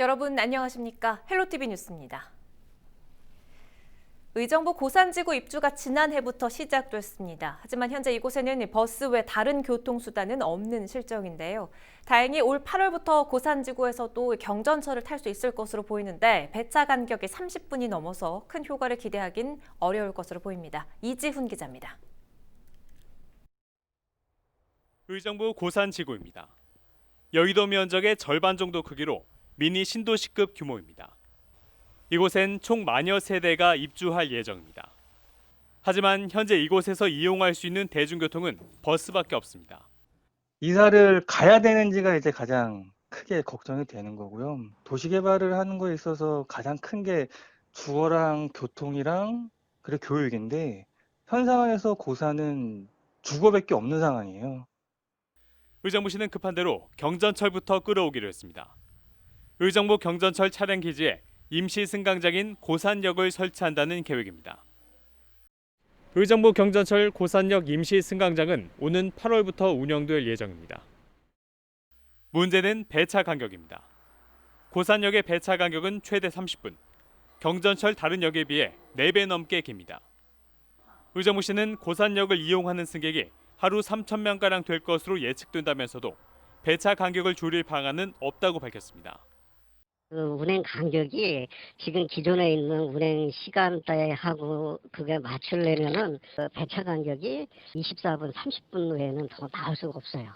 여러분 안녕하십니까? 헬로티비 뉴스입니다. 의정부 고산지구 입주가 지난해부터 시작됐습니다. 하지만 현재 이곳에는 버스 외 다른 교통수단은 없는 실정인데요. 다행히 올 8월부터 고산지구에서도 경전철을 탈 수 있을 것으로 보이는데 배차 간격이 30분이 넘어서 큰 효과를 기대하긴 어려울 것으로 보입니다. 이지훈 기자입니다. 의정부 고산지구입니다. 여의도 면적의 절반 정도 크기로 미니 신도시급 규모입니다. 이곳엔 총 마녀 세대가 입주할 예정입니다. 하지만 현재 이곳에서 이용할 수 있는 대중교통은 버스밖에 없습니다. 이사를 가야 되는지가 이제 가장 크게 걱정이 되는 거고요. 도시 개발을 하는 거에 있어서 가장 큰 게 주거랑 교통이랑 그리고 교육인데 현 상황에서 고사는 주거밖에 없는 상황이에요. 의정부시는 급한 대로 경전철부터 끌어오기로 했습니다. 의정부 경전철 차량 기지에 임시 승강장인 고산역을 설치한다는 계획입니다. 의정부 경전철 고산역 임시 승강장은 오는 8월부터 운영될 예정입니다. 문제는 배차 간격입니다. 고산역의 배차 간격은 최대 30분, 경전철 다른 역에 비해 4배 넘게 깁니다. 의정부시는 고산역을 이용하는 승객이 하루 3,000명가량 될 것으로 예측된다면서도 배차 간격을 줄일 방안은 없다고 밝혔습니다. 운행 간격이 지금 기존에 있는 운행 시간대하고 그게 맞추려면은 배차 간격이 24분, 30분 외에는 더 나을 수가 없어요.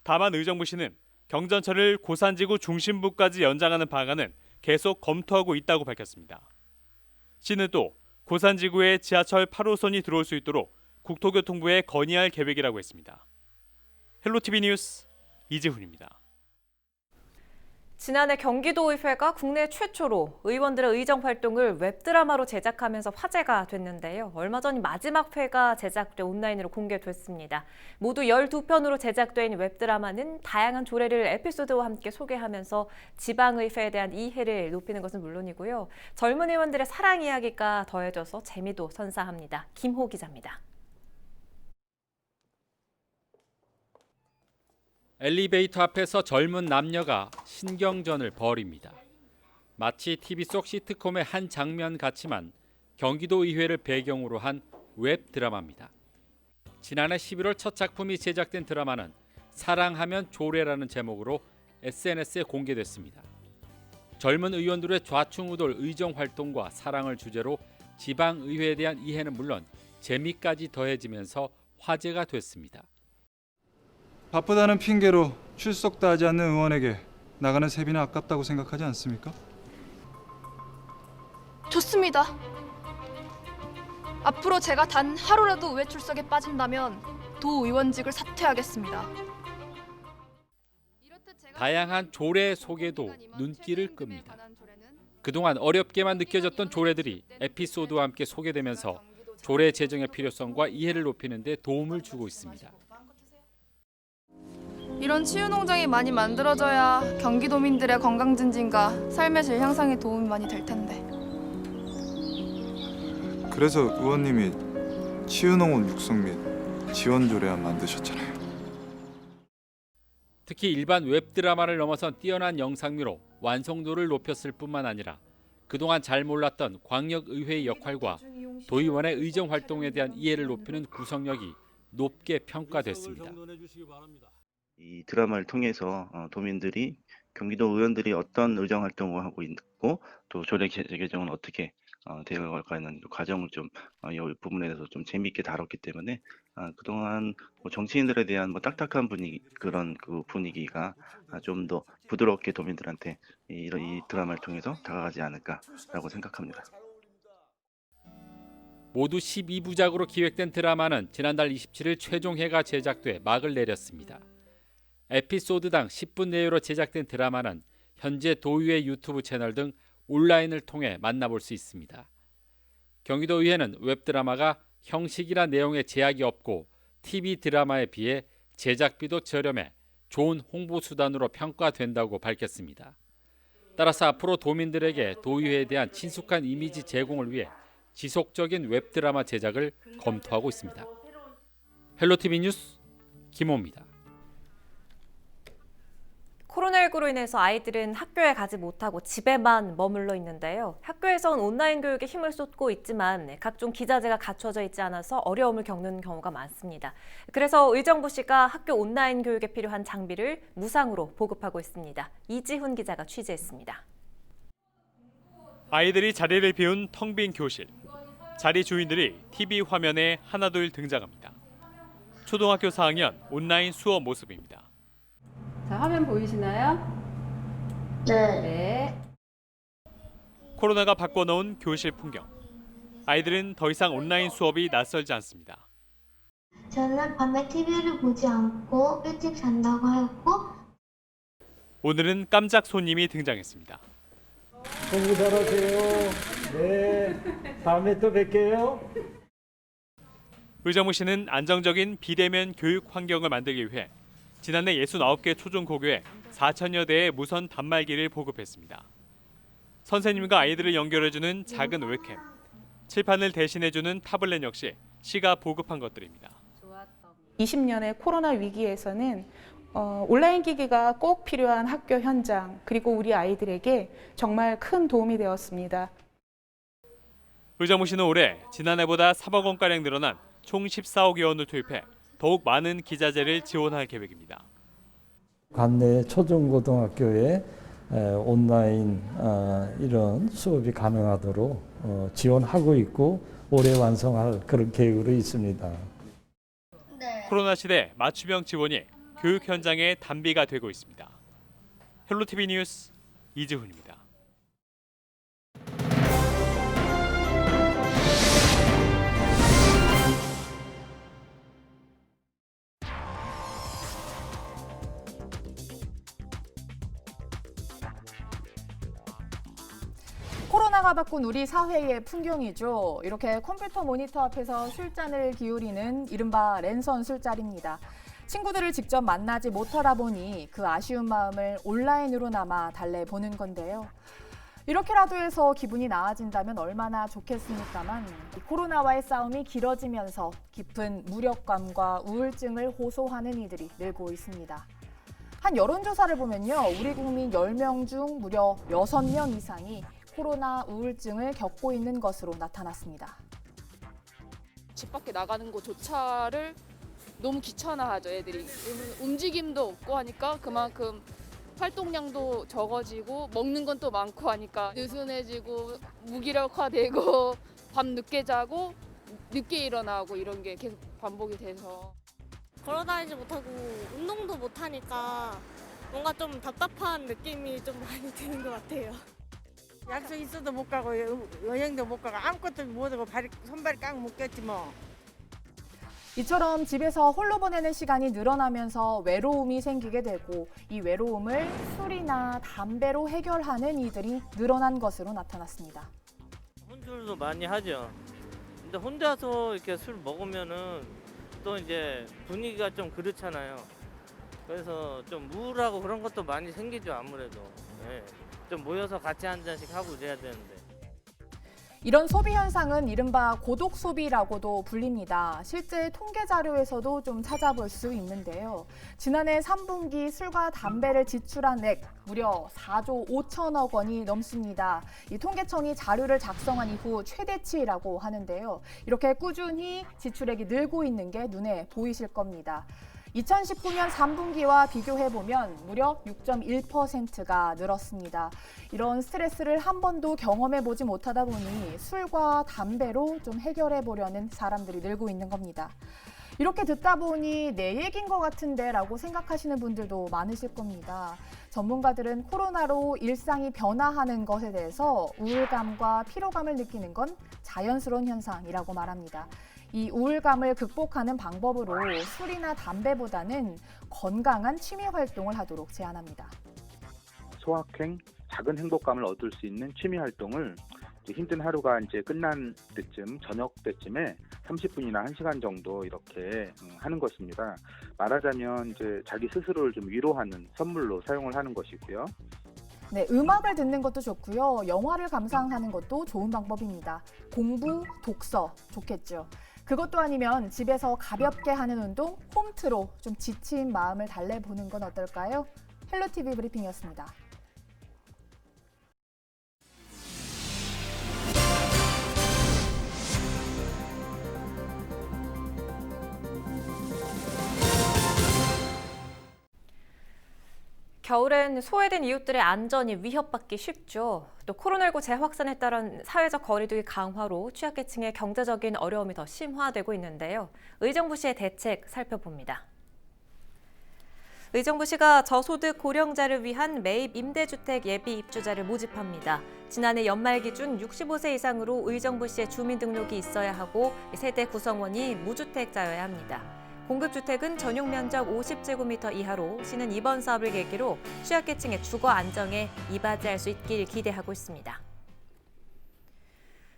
다만 의정부시는 경전철을 고산지구 중심부까지 연장하는 방안은 계속 검토하고 있다고 밝혔습니다. 시는 또 고산지구에 지하철 8호선이 들어올 수 있도록 국토교통부에 건의할 계획이라고 했습니다. 헬로티비 뉴스 이지훈입니다. 지난해 경기도의회가 국내 최초로 의원들의 의정 활동을 웹드라마로 제작하면서 화제가 됐는데요. 얼마 전 마지막 회가 제작돼 온라인으로 공개됐습니다. 모두 12편으로 제작된 웹드라마는 다양한 조례를 에피소드와 함께 소개하면서 지방의회에 대한 이해를 높이는 것은 물론이고요. 젊은 의원들의 사랑 이야기가 더해져서 재미도 선사합니다. 김호 기자입니다. 엘리베이터 앞에서 젊은 남녀가 신경전을 벌입니다. 마치 TV 속 시트콤의 한 장면 같지만 경기도 의회를 배경으로 한 웹드라마입니다. 지난해 11월 첫 작품이 제작된 드라마는 사랑하면 조례라는 제목으로 SNS에 공개됐습니다. 젊은 의원들의 좌충우돌 의정 활동과 사랑을 주제로 지방의회에 대한 이해는 물론 재미까지 더해지면서 화제가 됐습니다. 바쁘다는 핑계로 출석도 하지 않는 의원에게 나가는 세비는 아깝다고 생각하지 않습니까? 좋습니다. 앞으로 제가 단 하루라도 의회 출석에 빠진다면 도의원직을 사퇴하겠습니다. 다양한 조례 소개도 눈길을 끕니다. 그동안 어렵게만 느껴졌던 조례들이 에피소드와 함께 소개되면서 조례 제정의 필요성과 이해를 높이는 데 도움을 주고 있습니다. 이런 치유농장이 많이 만들어져야 경기도민들의 건강 증진과 삶의 질 향상에 도움이 많이 될 텐데. 그래서 의원님이 치유농원 육성 및 지원 조례안 만드셨잖아요. 특히 일반 웹드라마를 넘어선 뛰어난 영상미로 완성도를 높였을 뿐만 아니라 그동안 잘 몰랐던 광역의회의 역할과 도의원의 의정 활동에 대한 이해를 높이는 구성력이 높게 평가됐습니다. 이 드라마를 통해서 도민들이 경기도 의원들이 어떤 의정 활동을 하고 있고 또 조례 개정은 어떻게 되어갈까는 과정을 좀 이 부분에 대해서 좀 재미있게 다뤘기 때문에 그동안 뭐 정치인들에 대한 뭐 딱딱한 분위기 그런 그 분위기가 좀 더 부드럽게 도민들한테 이 드라마를 통해서 다가가지 않을까라고 생각합니다. 모두 12부작으로 기획된 드라마는 지난달 27일 최종회가 제작돼 막을 내렸습니다. 에피소드당 10분 내외로 제작된 드라마는 현재 도의회 유튜브 채널 등 온라인을 통해 만나볼 수 있습니다. 경기도의회는 웹드라마가 형식이나 내용에 제약이 없고 TV 드라마에 비해 제작비도 저렴해 좋은 홍보 수단으로 평가된다고 밝혔습니다. 따라서 앞으로 도민들에게 도의회에 대한 친숙한 이미지 제공을 위해 지속적인 웹드라마 제작을 검토하고 있습니다. 헬로티비 뉴스 김호입니다. 코로나19로 인해서 아이들은 학교에 가지 못하고 집에만 머물러 있는데요. 학교에선 온라인 교육에 힘을 쏟고 있지만 각종 기자재가 갖춰져 있지 않아서 어려움을 겪는 경우가 많습니다. 그래서 의정부시가 학교 온라인 교육에 필요한 장비를 무상으로 보급하고 있습니다. 이지훈 기자가 취재했습니다. 아이들이 자리를 비운 텅 빈 교실. 자리 주인들이 TV 화면에 하나둘 등장합니다. 초등학교 4학년 온라인 수업 모습입니다. 자, 화면 보이시나요? 네. 코로나가 바꿔놓은 교실 풍경. 아이들은 더 이상 온라인 수업이 낯설지 않습니다. 저는 밤에 TV를 보지 않고 일찍 잔다고 하였고 오늘은 깜짝 손님이 등장했습니다. 공부 잘하세요. 네. 다음에 또 뵐게요. 의정부시는 안정적인 비대면 교육 환경을 만들기 위해 지난해 69개 초중고교에 4천여 대의 무선 단말기를 보급했습니다. 선생님과 아이들을 연결해주는 작은 웹캠, 칠판을 대신해주는 타블렛 역시 시가 보급한 것들입니다. 20년의 코로나 위기에서는 온라인 기기가 꼭 필요한 학교 현장 그리고 우리 아이들에게 정말 큰 도움이 되었습니다. 의정부시는 올해 지난해보다 3억 원가량 늘어난 총 14억여 원을 투입해 더욱 많은 기자재를 지원할 계획입니다. 관내 초중고등학교에 온라인 이런 수업이 가능하도록 지원하고 있고 올해 완성할 그런 계획으로 있습니다. 코로나 시대 맞춤형 지원이 교육 현장의 단비가 되고 있습니다. 헬로티비 뉴스 이지훈입니다. 코로나가 바꾼 우리 사회의 풍경이죠. 이렇게 컴퓨터 모니터 앞에서 술잔을 기울이는 이른바 랜선 술자리입니다. 친구들을 직접 만나지 못하다 보니 그 아쉬운 마음을 온라인으로나마 달래보는 건데요. 이렇게라도 해서 기분이 나아진다면 얼마나 좋겠습니까만 코로나와의 싸움이 길어지면서 깊은 무력감과 우울증을 호소하는 이들이 늘고 있습니다. 한 여론조사를 보면요. 우리 국민 10명 중 무려 6명 이상이 코로나 우울증을 겪고 있는 것으로 나타났습니다. 집 밖에 나가는 것조차를 너무 귀찮아하죠, 애들이. 움직임도 없고 하니까 그만큼 활동량도 적어지고 먹는 건 또 많고 하니까 느슨해지고 무기력화되고 밤 늦게 자고 늦게 일어나고 이런 게 계속 반복이 돼서 걸어다니지 못하고 운동도 못하니까 뭔가 좀 답답한 느낌이 좀 많이 드는 것 같아요. 약속 있어도 못 가고 여행도 못 가고 아무것도 못하고 손발이 깡 묶였지 뭐. 이처럼 집에서 홀로 보내는 시간이 늘어나면서 외로움이 생기게 되고 이 외로움을 술이나 담배로 해결하는 이들이 늘어난 것으로 나타났습니다. 혼술도 많이 하죠. 근데 혼자서 이렇게 술 먹으면은 또 이제 분위기가 좀 그렇잖아요. 그래서 좀 우울하고 그런 것도 많이 생기죠, 아무래도. 네. 좀 모여서 같이 한 잔씩 하고 이래야 되는데. 이런 소비 현상은 이른바 고독 소비라고도 불립니다. 실제 통계 자료에서도 좀 찾아볼 수 있는데요. 지난해 3분기 술과 담배를 지출한 액 무려 4조 5천억 원이 넘습니다. 이 통계청이 자료를 작성한 이후 최대치라고 하는데요. 이렇게 꾸준히 지출액이 늘고 있는 게 눈에 보이실 겁니다. 2019년 3분기와 비교해보면 무려 6.1%가 늘었습니다. 이런 스트레스를 한 번도 경험해보지 못하다 보니 술과 담배로 좀 해결해보려는 사람들이 늘고 있는 겁니다. 이렇게 듣다 보니 내 얘기인 것 같은데 라고 생각하시는 분들도 많으실 겁니다. 전문가들은 코로나로 일상이 변화하는 것에 대해서 우울감과 피로감을 느끼는 건 자연스러운 현상이라고 말합니다. 이 우울감을 극복하는 방법으로 술이나 담배보다는 건강한 취미 활동을 하도록 제안합니다. 소확행, 작은 행복감을 얻을 수 있는 취미 활동을 힘든 하루가 이제 끝난 때쯤, 저녁 때쯤에 30분이나 1시간 정도 이렇게 하는 것입니다. 말하자면 이제 자기 스스로를 좀 위로하는 선물로 사용을 하는 것이고요. 네, 음악을 듣는 것도 좋고요. 영화를 감상하는 것도 좋은 방법입니다. 공부, 독서 좋겠죠. 그것도 아니면 집에서 가볍게 하는 운동, 홈트로 좀 지친 마음을 달래보는 건 어떨까요? 헬로티비 브리핑이었습니다. 겨울엔 소외된 이웃들의 안전이 위협받기 쉽죠. 또 코로나19 재확산에 따른 사회적 거리두기 강화로 취약계층의 경제적인 어려움이 더 심화되고 있는데요. 의정부시의 대책 살펴봅니다. 의정부시가 저소득 고령자를 위한 매입 임대주택 예비 입주자를 모집합니다. 지난해 연말 기준 65세 이상으로 의정부시에 주민등록이 있어야 하고 세대 구성원이 무주택자여야 합니다. 공급주택은 전용 면적 50제곱미터 이하로 시는 이번 사업을 계기로 취약계층의 주거 안정에 이바지할 수 있길 기대하고 있습니다.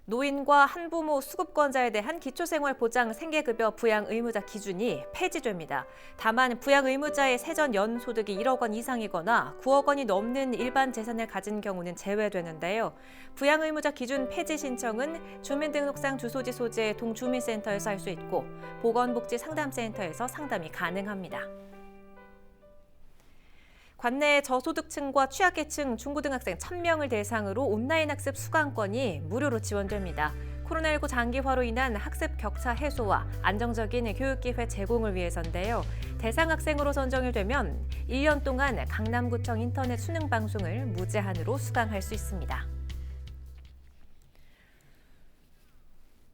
노인과 한부모 수급권자에 대한 기초생활보장 생계급여 부양 의무자 기준이 폐지됩니다. 다만 부양 의무자의 세전 연소득이 1억 원 이상이거나 9억 원이 넘는 일반 재산을 가진 경우는 제외되는데요. 부양 의무자 기준 폐지 신청은 주민등록상 주소지 소재의 동주민센터에서 할 수 있고 보건복지상담센터에서 상담이 가능합니다. 관내 저소득층과 취약계층 중고등학생 1,000명을 대상으로 온라인 학습 수강권이 무료로 지원됩니다. 코로나19 장기화로 인한 학습 격차 해소와 안정적인 교육기회 제공을 위해서인데요. 대상 학생으로 선정이 되면 1년 동안 강남구청 인터넷 수능 방송을 무제한으로 수강할 수 있습니다.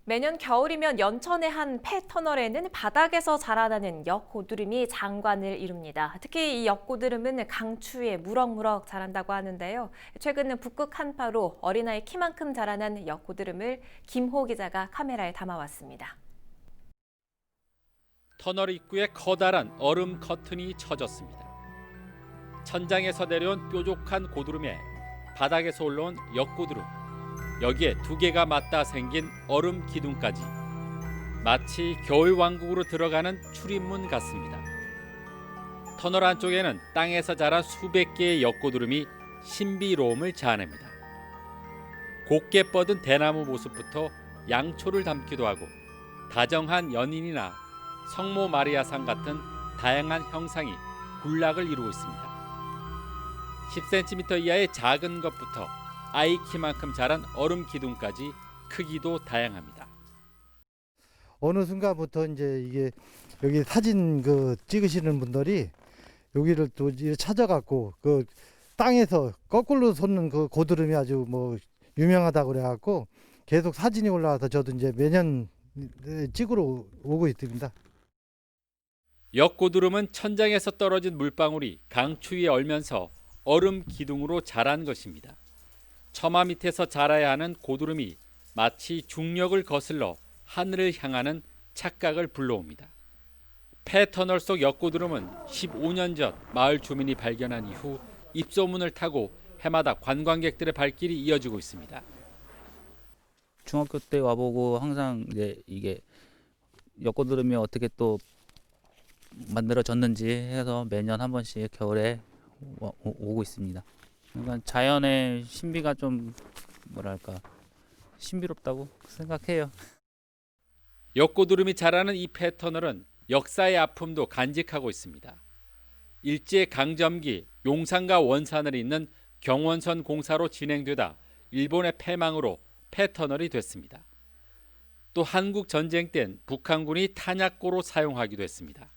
매년 겨울이면 연천의 한 폐터널에는 바닥에서 자라나는 역고드름이 장관을 이룹니다. 특히 이 역고드름은 강추위에 무럭무럭 자란다고 하는데요. 최근 북극 한파로 어린아이 키만큼 자라난 역고드름을 김호 기자가 카메라에 담아왔습니다. 터널 입구에 커다란 얼음 커튼이 쳐졌습니다. 천장에서 내려온 뾰족한 고드름에 바닥에서 올라온 역고드름, 여기에 두 개가 맞닿아 생긴 얼음 기둥까지 마치 겨울 왕국으로 들어가는 출입문 같습니다. 터널 안쪽에는 땅에서 자란 수백 개의 역고드름이 신비로움을 자아냅니다. 곱게 뻗은 대나무 모습부터 양초를 담기도 하고 다정한 연인이나 성모 마리아상 같은 다양한 형상이 군락을 이루고 있습니다. 10cm 이하의 작은 것부터 아이 키만큼 자란 얼음 기둥까지 크기도 다양합니다. 어느 순간부터 이제 이게 여기 사진 찍으시는 분들이 여기를 또 찾아갖고 그 땅에서 거꾸로 솟는 그 고드름이 아주 유명하다고 그래갖고 계속 사진이 올라와서 저도 이제 매년 찍으러 오고 있습니다. 역고드름은 천장에서 떨어진 물방울이 강추위에 얼면서 얼음 기둥으로 자란 것입니다. 처마 밑에서 자라야 하는 고드름이 마치 중력을 거슬러 하늘을 향하는 착각을 불러옵니다. 폐터널 속 역고드름은 15년 전 마을 주민이 발견한 이후 입소문을 타고 해마다 관광객들의 발길이 이어지고 있습니다. 중학교 때 와보고 항상 이게 역고드름이 어떻게 또 만들어졌는지 해서 매년 한 번씩 겨울에 오고 있습니다. 그러니까 자연의 신비가 좀 신비롭다고 생각해요. 역고드름이 자라는 이 폐터널은 역사의 아픔도 간직하고 있습니다. 일제 강점기 용산과 원산을 잇는 경원선 공사로 진행되다 일본의 패망으로 폐터널이 됐습니다. 또 한국 전쟁 땐 북한군이 탄약고로 사용하기도 했습니다.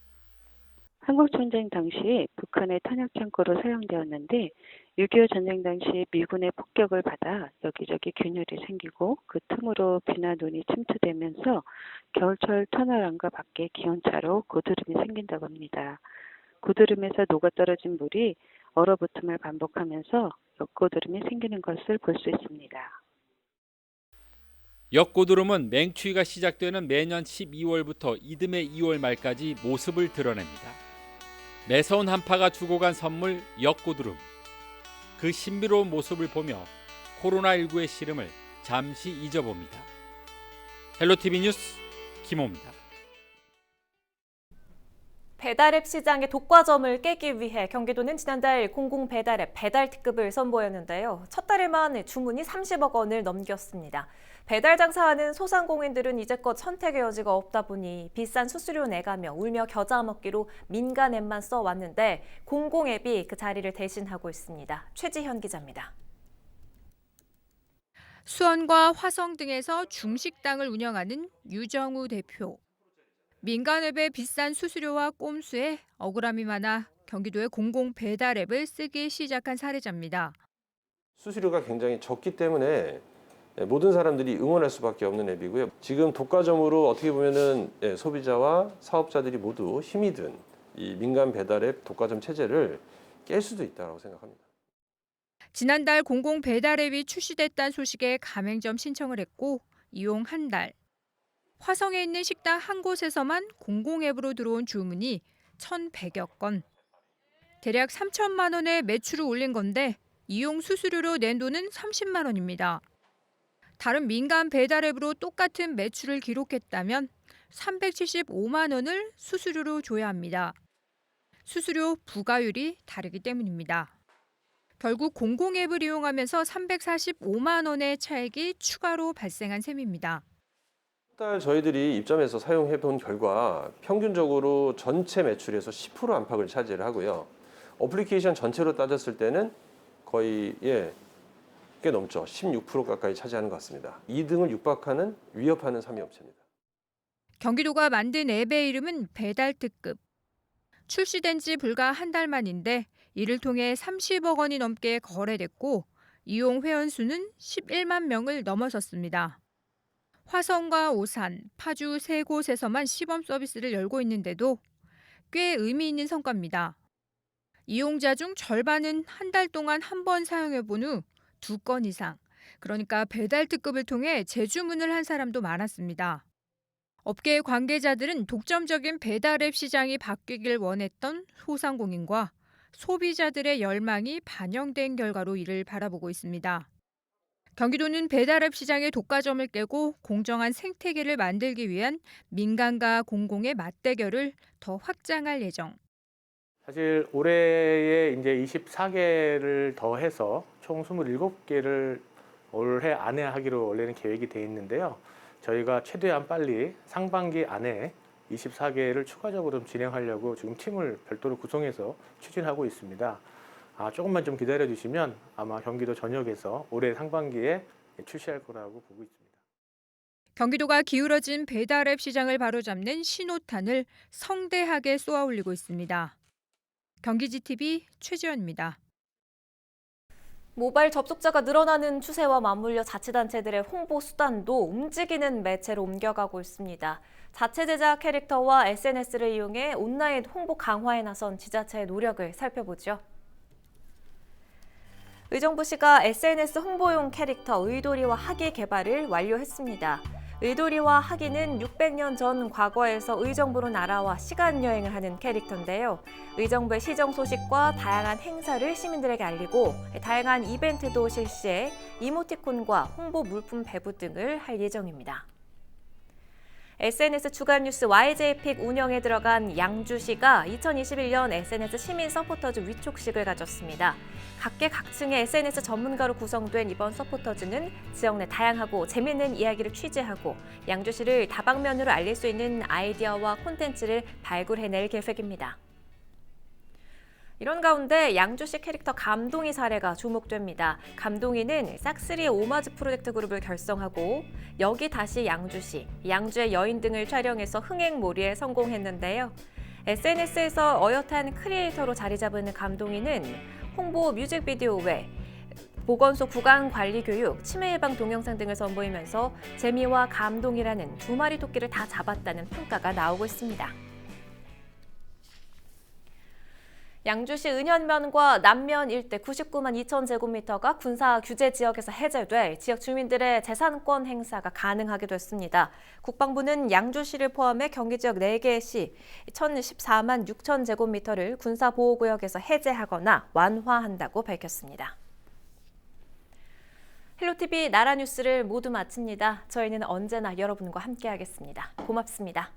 한국전쟁 당시 북한의 탄약창고로 사용되었는데 6.25 전쟁 당시 미군의 폭격을 받아 여기저기 균열이 생기고 그 틈으로 비나 눈이 침투되면서 겨울철 터널 안과 밖에 기온차로 고드름이 생긴다고 합니다. 고드름에서 녹아떨어진 물이 얼어붙음을 반복하면서 역고드름이 생기는 것을 볼 수 있습니다. 역고드름은 맹추위가 시작되는 매년 12월부터 이듬해 2월 말까지 모습을 드러냅니다. 매서운 한파가 주고 간 선물 역고드름. 그 신비로운 모습을 보며 코로나19의 시름을 잠시 잊어봅니다. 헬로티비 뉴스 김호입니다. 배달앱 시장의 독과점을 깨기 위해 경기도는 지난달 공공배달앱 배달특급을 선보였는데요. 첫 달에만 주문이 30억 원을 넘겼습니다. 배달 장사하는 소상공인들은 이제껏 선택의 여지가 없다 보니 비싼 수수료 내가며 울며 겨자 먹기로 민간 앱만 써왔는데 공공앱이 그 자리를 대신하고 있습니다. 최지현 기자입니다. 수원과 화성 등에서 중식당을 운영하는 유정우 대표. 민간앱의 비싼 수수료와 꼼수에 억울함이 많아 경기도의 공공 배달 앱을 쓰기 시작한 사례자입니다. 수수료가 굉장히 적기 때문에 모든 사람들이 응원할 수밖에 없는 앱이고요. 지금 독과점으로 어떻게 보면은 소비자와 사업자들이 모두 힘이 든 이 민간 배달 앱 독과점 체제를 깰 수도 있다고 생각합니다. 지난달 공공 배달 앱이 출시됐다는 소식에 가맹점 신청을 했고 이용 한 달. 화성에 있는 식당 한 곳에서만 공공 앱으로 들어온 주문이 1,100여 건. 대략 3천만 원의 매출을 올린 건데 이용 수수료로 낸 돈은 30만 원입니다. 다른 민간 배달 앱으로 똑같은 매출을 기록했다면 375만 원을 수수료로 줘야 합니다. 수수료 부과율이 다르기 때문입니다. 결국 공공 앱을 이용하면서 345만 원의 차액이 추가로 발생한 셈입니다. 저희들이 입점해서 사용해 본 결과 평균적으로 전체 매출에서 10% 안팎을 차지를 하고요. 어플리케이션 전체로 따졌을 때는 거의 꽤 넘죠. 16% 가까이 차지하는 것 같습니다. 2등을 육박하는 위협하는 3위 업체입니다. 경기도가 만든 앱의 이름은 배달특급. 출시된 지 불과 한 달 만인데 이를 통해 30억 원이 넘게 거래됐고 이용 회원 수는 11만 명을 넘어섰습니다. 화성과 오산, 파주 세 곳에서만 시범 서비스를 열고 있는데도 꽤 의미 있는 성과입니다. 이용자 중 절반은 한 달 동안 한 번 사용해본 후 2건 이상, 그러니까 배달 특급을 통해 재주문을 한 사람도 많았습니다. 업계 관계자들은 독점적인 배달앱 시장이 바뀌길 원했던 소상공인과 소비자들의 열망이 반영된 결과로 이를 바라보고 있습니다. 경기도는 배달앱 시장의 독과점을 깨고 공정한 생태계를 만들기 위한 민간과 공공의 맞대결을 더 확장할 예정. 사실 올해에 이제 24개를 더해서 총 27개를 올해 안에 하기로 원래는 계획이 돼 있는데요. 저희가 최대한 빨리 상반기 안에 24개를 추가적으로 진행하려고 지금 팀을 별도로 구성해서 추진하고 있습니다. 조금만 좀 기다려 주시면 아마 경기도 전역에서 올해 상반기에 출시할 거라고 보고 있습니다. 경기도가 기울어진 배달앱 시장을 바로잡는 신호탄을 성대하게 쏘아올리고 있습니다. 경기지TV 최지연입니다. 모바일 접속자가 늘어나는 추세와 맞물려 자치단체들의 홍보 수단도 움직이는 매체로 옮겨가고 있습니다. 자체 제작 캐릭터와 SNS를 이용해 온라인 홍보 강화에 나선 지자체의 노력을 살펴보죠. 의정부시가 SNS 홍보용 캐릭터 의도리와 하기 개발을 완료했습니다. 의도리와 하기는 600년 전 과거에서 의정부로 날아와 시간여행을 하는 캐릭터인데요. 의정부의 시정 소식과 다양한 행사를 시민들에게 알리고 다양한 이벤트도 실시해 이모티콘과 홍보 물품 배부 등을 할 예정입니다. SNS 주간 뉴스 YJ픽 운영에 들어간 양주시가 2021년 SNS 시민 서포터즈 위촉식을 가졌습니다. 각계각층의 SNS 전문가로 구성된 이번 서포터즈는 지역 내 다양하고 재미있는 이야기를 취재하고 양주시를 다방면으로 알릴 수 있는 아이디어와 콘텐츠를 발굴해낼 계획입니다. 이런 가운데 양주시 캐릭터 감동이 사례가 주목됩니다. 감동이는 싹쓰리의 오마주 프로젝트 그룹을 결성하고 여기 다시 양주시, 양주의 여인 등을 촬영해서 흥행몰이에 성공했는데요. SNS에서 어엿한 크리에이터로 자리 잡은 감동이는 홍보 뮤직비디오 외 보건소 구강 관리 교육, 치매 예방 동영상 등을 선보이면서 재미와 감동이라는 두 마리 토끼를 다 잡았다는 평가가 나오고 있습니다. 양주시 은현면과 남면 일대 99만 2천 제곱미터가 군사 규제 지역에서 해제돼 지역 주민들의 재산권 행사가 가능하게 됐습니다. 국방부는 양주시를 포함해 경기 지역 4개의 시 1,014만 6천 제곱미터를 군사보호구역에서 해제하거나 완화한다고 밝혔습니다. 헬로티비 나라뉴스를 모두 마칩니다. 저희는 언제나 여러분과 함께하겠습니다. 고맙습니다.